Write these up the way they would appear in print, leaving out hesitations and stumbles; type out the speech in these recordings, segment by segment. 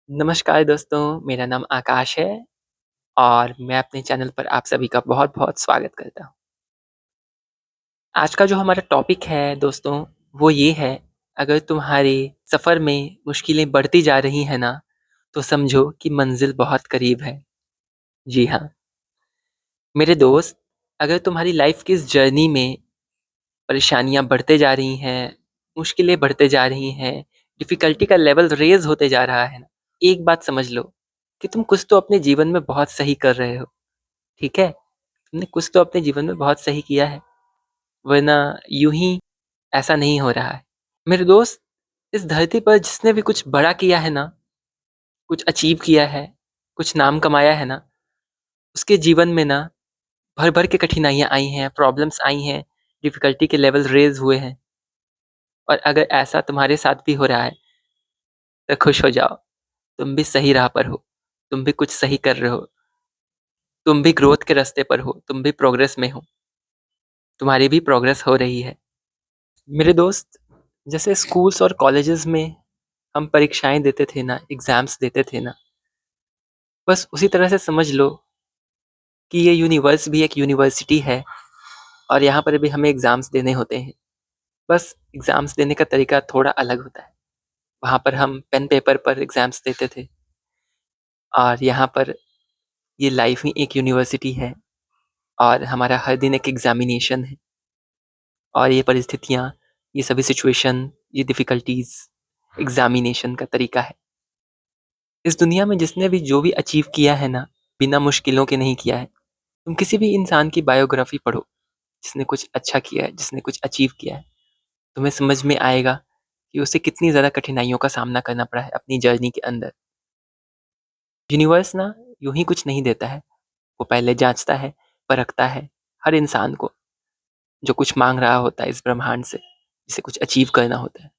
नमस्कार दोस्तों, मेरा नाम आकाश है और मैं अपने चैनल पर आप सभी का बहुत-बहुत स्वागत करता हूँ। आज का जो हमारा टॉपिक है दोस्तों, वो ये है, अगर तुम्हारे सफ़र में मुश्किलें बढ़ती जा रही हैं ना, तो समझो कि मंज़िल बहुत करीब है। जी हाँ, मेरे दोस्त, अगर तुम्हारी लाइफ़ की इस जर्नी में परेशानियाँ बढ़ते जा रही हैं, मुश्किलें बढ़ते जा रही हैं, डिफ़िकल्टी का लेवल रेज़ होते जा रहा है ना, एक बात समझ लो कि तुम कुछ तो अपने जीवन में बहुत सही कर रहे हो, ठीक है? तुमने कुछ तो अपने जीवन में बहुत सही किया है, वरना यूं ही ऐसा नहीं हो रहा है। मेरे दोस्त, इस धरती पर जिसने भी कुछ बड़ा किया है ना, कुछ अचीव किया है, कुछ नाम कमाया है ना, उसके जीवन में ना भर भर के कठिनाइयाँ आई हैं, प्रॉब्लम्स आई हैं, डिफिकल्टी के लेवल रेज हुए हैं। और अगर ऐसा तुम्हारे साथ भी हो रहा है तो खुश हो जाओ, तुम भी सही राह पर हो, तुम भी कुछ सही कर रहे हो, तुम भी ग्रोथ के रास्ते पर हो, तुम भी प्रोग्रेस में हो, तुम्हारी भी प्रोग्रेस हो रही है। मेरे दोस्त, जैसे स्कूल्स और कॉलेजेस में हम परीक्षाएं देते थे ना, एग्जाम्स देते थे ना, बस उसी तरह से समझ लो कि ये यूनिवर्स भी एक यूनिवर्सिटी है और यहाँ पर भी हमें एग्जाम्स देने होते हैं। बस एग्जाम्स देने का तरीका थोड़ा अलग होता है। वहाँ पर हम पेन पेपर पर एग्जाम्स देते थे और यहाँ पर ये लाइफ ही एक यूनिवर्सिटी है और हमारा हर दिन एक एग्जामिनेशन है। और ये परिस्थितियाँ, ये सभी सिचुएशन, ये डिफ़िकल्टीज़ एग्जामिनेशन का तरीका है। इस दुनिया में जिसने भी जो भी अचीव किया है ना, बिना मुश्किलों के नहीं किया है। तुम किसी भी इंसान की बायोग्राफी पढ़ो, जिसने कुछ अच्छा किया है, जिसने कुछ अचीव किया है, तुम्हें समझ में आएगा कि उसे कितनी ज़्यादा कठिनाइयों का सामना करना पड़ा है अपनी जर्नी के अंदर। यूनिवर्स ना यूं ही कुछ नहीं देता है, वो पहले जांचता है, परखता है हर इंसान को जो कुछ मांग रहा होता है इस ब्रह्मांड से, जिसे कुछ अचीव करना होता है।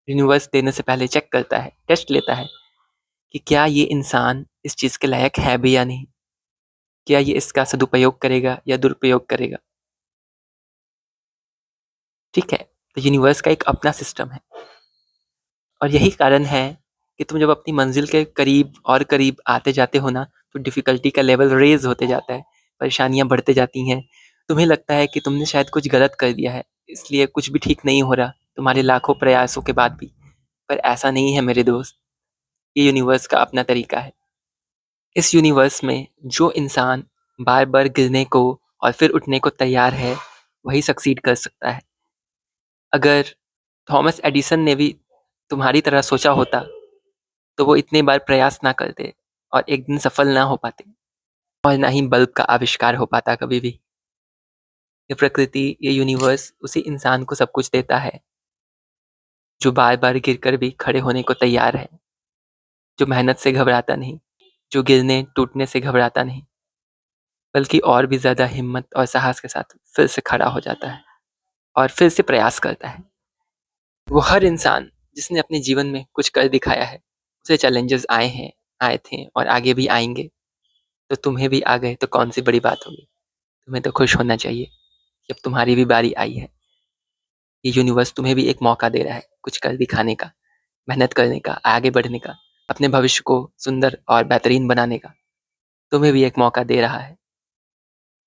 यूनिवर्स देने से पहले चेक करता है, टेस्ट लेता है कि क्या ये इंसान इस चीज़ के लायक है भी या नहीं, क्या ये इसका सदुपयोग करेगा या दुरुपयोग करेगा। ठीक है, तो यूनिवर्स का एक अपना सिस्टम है और यही कारण है कि तुम जब अपनी मंजिल के करीब और करीब आते जाते हो ना, तो डिफ़िकल्टी का लेवल रेज़ होते जाता है, परेशानियाँ बढ़ते जाती हैं। तुम्हें लगता है कि तुमने शायद कुछ गलत कर दिया है, इसलिए कुछ भी ठीक नहीं हो रहा, तुम्हारे लाखों प्रयासों के बाद भी। पर ऐसा नहीं है मेरे दोस्त, ये यूनिवर्स का अपना तरीका है। इस यूनिवर्स में जो इंसान बार-बार गिरने को और फिर उठने को तैयार है, वही सक्सीड कर सकता है। अगर थॉमस एडिसन ने भी तुम्हारी तरह सोचा होता, तो वो इतने बार प्रयास ना करते और एक दिन सफल ना हो पाते और ना ही बल्ब का आविष्कार हो पाता कभी भी। ये प्रकृति, ये यूनिवर्स उसी इंसान को सब कुछ देता है, जो बार-बार गिरकर भी खड़े होने को तैयार है, जो मेहनत से घबराता नहीं, जो गिरने, टूटने से घबराता नहीं, बल्कि और भी ज़्यादा हिम्मत और साहस के साथ फिर से खड़ा हो जाता है और फिर से प्रयास करता है। वो हर इंसान जिसने अपने जीवन में कुछ कर दिखाया है, उसे चैलेंजेस आए हैं, आए थे और आगे भी आएँगे। तो तुम्हें भी आ गए तो कौन-सी बड़ी बात होगी। तुम्हें तो खुश होना चाहिए कि अब तुम्हारी भी बारी आई है। ये यूनिवर्स तुम्हें भी एक मौका दे रहा है कुछ कर दिखाने का, मेहनत करने का, आगे बढ़ने का, अपने भविष्य को सुंदर और बेहतरीन बनाने का। तुम्हें भी एक मौका दे रहा है।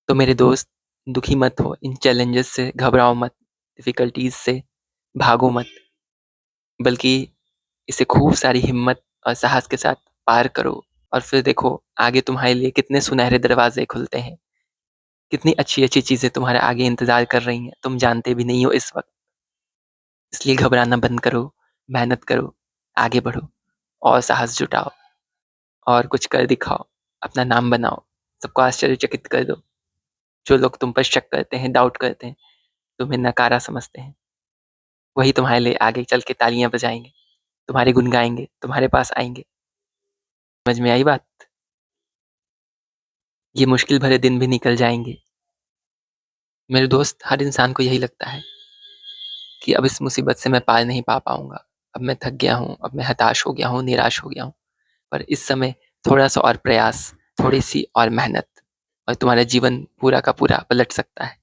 तो मेरे दोस्त, दुखी मत हो, इन चैलेंजेस से घबराओ मत, डिफ़िकल्टीज़ से भागो मत, बल्कि इसे खूब सारी हिम्मत और साहस के साथ पार करो और फिर देखो आगे तुम्हारे लिए कितने सुनहरे दरवाज़े खुलते हैं। कितनी अच्छी-अच्छी चीज़ें तुम्हारे आगे इंतज़ार कर रही हैं, तुम जानते भी नहीं हो इस वक़्त। इसलिए घबराना बंद करो, मेहनत करो, आगे बढ़ो और साहस जुटाओ और कुछ कर दिखाओ, अपना नाम बनाओ, सबको आश्चर्यचकित कर दो। जो लोग तुम पर शक करते हैं, डाउट करते हैं, तुम्हें नकारा समझते हैं, वही तुम्हारे लिए आगे चल के तालियाँ बजाएँगे, तुम्हारे गुण गाएँगे, तुम्हारे पास आएँगे। समझ में आई बात? ये मुश्किल भरे दिन भी निकल जाएँगे। मेरे दोस्त, हर इंसान को यही लगता है कि अब इस मुसीबत से मैं पार नहीं पा पाऊँगा। अब मैं थक गया हूँ, अब मैं हताश हो गया हूँ, निराश हो गया हूँ। पर इस समय थोड़ा-सा और प्रयास, थोड़ी-सी और मेहनत और तुम्हारा जीवन पूरा का पूरा पलट सकता है।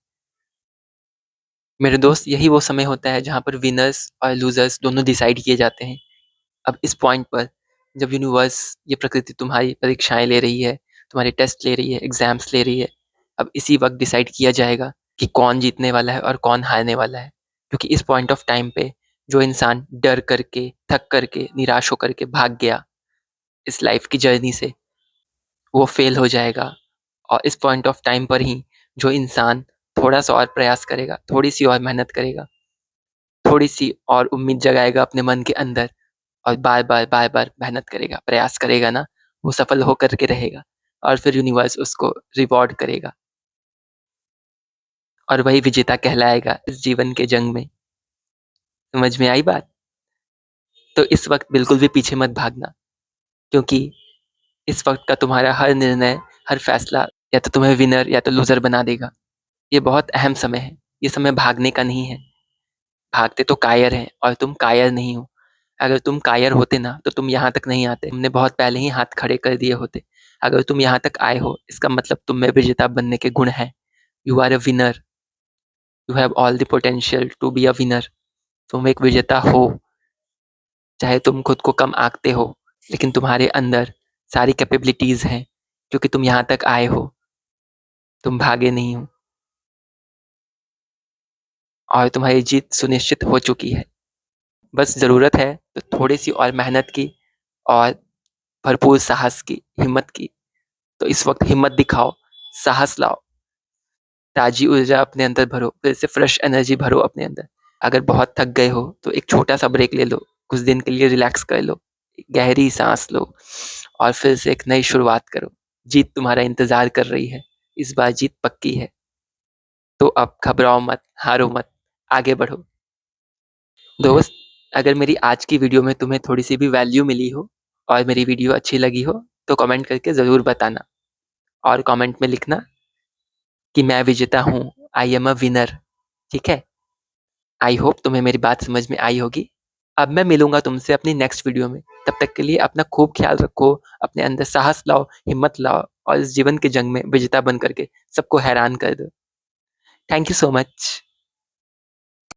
मेरे दोस्त, यही वो समय होता है जहाँ पर विनर्स और लूज़र्स दोनों डिसाइड किए जाते हैं। अब इस पॉइंट पर जब यूनिवर्स, ये प्रकृति तुम्हारी परीक्षाएँ ले रही है, तुम्हारे टेस्ट ले रही है, एग्ज़ाम्स ले रही है, अब इसी वक़्त डिसाइड किया जाएगा कि कौन जीतने वाला है और कौन हारने वाला है। क्योंकि इस पॉइंट ऑफ टाइम पे जो इंसान डर करके, थक करके, निराश होकर के भाग गया इस लाइफ़ की जर्नी से, वो फ़ेल हो जाएगा। और इस पॉइंट ऑफ टाइम पर ही जो इंसान थोड़ा-सा और प्रयास करेगा, थोड़ी-सी और मेहनत करेगा, थोड़ी-सी और उम्मीद जगाएगा अपने मन के अंदर और बार-बार, बार-बार मेहनत करेगा, प्रयास करेगा ना, वो सफल होकर के रहेगा और फिर यूनिवर्स उसको रिवॉर्ड करेगा और वही विजेता कहलाएगा इस जीवन के जंग में। समझ में आई बात? तो इस वक़्त बिल्कुल भी पीछे मत भागना, क्योंकि इस वक़्त का तुम्हारा हर निर्णय, हर फैसला या तो तुम्हें विनर या तो लूज़र बना देगा। ये बहुत अहम समय है, ये समय भागने का नहीं है। भागते तो कायर हैं और तुम कायर नहीं हो। अगर तुम कायर होते ना तो तुम यहाँ तक नहीं आते, तुमने बहुत पहले ही हाथ खड़े कर दिए होते। अगर तुम यहाँ तक आए हो इसका मतलब तुम में विजेता बनने के गुण हैं। You are a winner, you have all the potential to be a winner. तुम एक विजेता हो, चाहे तुम खुद को कम आंकते हो, लेकिन तुम्हारे अंदर सारी कैपेबिलिटीज़ हैं, क्योंकि तुम यहाँ तक आए हो, तुम भागे नहीं हो और तुम्हारी जीत सुनिश्चित हो चुकी है। बस ज़रूरत है तो थोड़ी-सी और मेहनत की और भरपूर साहस की, हिम्मत की। तो इस वक़्त हिम्मत दिखाओ, साहस लाओ, ताज़ी ऊर्जा अपने अंदर भरो, फिर से फ्रेश एनर्जी भरो अपने अंदर। अगर बहुत थक गए हो तो एक छोटा-सा ब्रेक ले लो, कुछ दिन के लिए रिलैक्स कर लो, गहरी साँस लो और फिर से एक नई शुरुआत करो। जीत तुम्हारा इंतज़ार कर रही है, इस बार जीत पक्की है। तो अब घबराओ मत, हारो मत, आगे बढ़ो। दोस्त, अगर मेरी आज की वीडियो में तुम्हें थोड़ी-सी भी वैल्यू मिली हो और मेरी वीडियो अच्छी लगी हो, तो कमेंट करके ज़रूर बताना और कमेंट में लिखना कि मैं विजेता हूँ, आई एम अ विनर, ठीक है? आई होप तुम्हें मेरी बात समझ में आई होगी। अब मैं मिलूँगा तुमसे अपनी नेक्स्ट वीडियो में। तब तक के लिए अपना खूब ख्याल रखो, अपने अंदर साहस लाओ, हिम्मत लाओ और इस जीवन के जंग में विजेता बन कर के सबको हैरान कर दो। Thank you so much.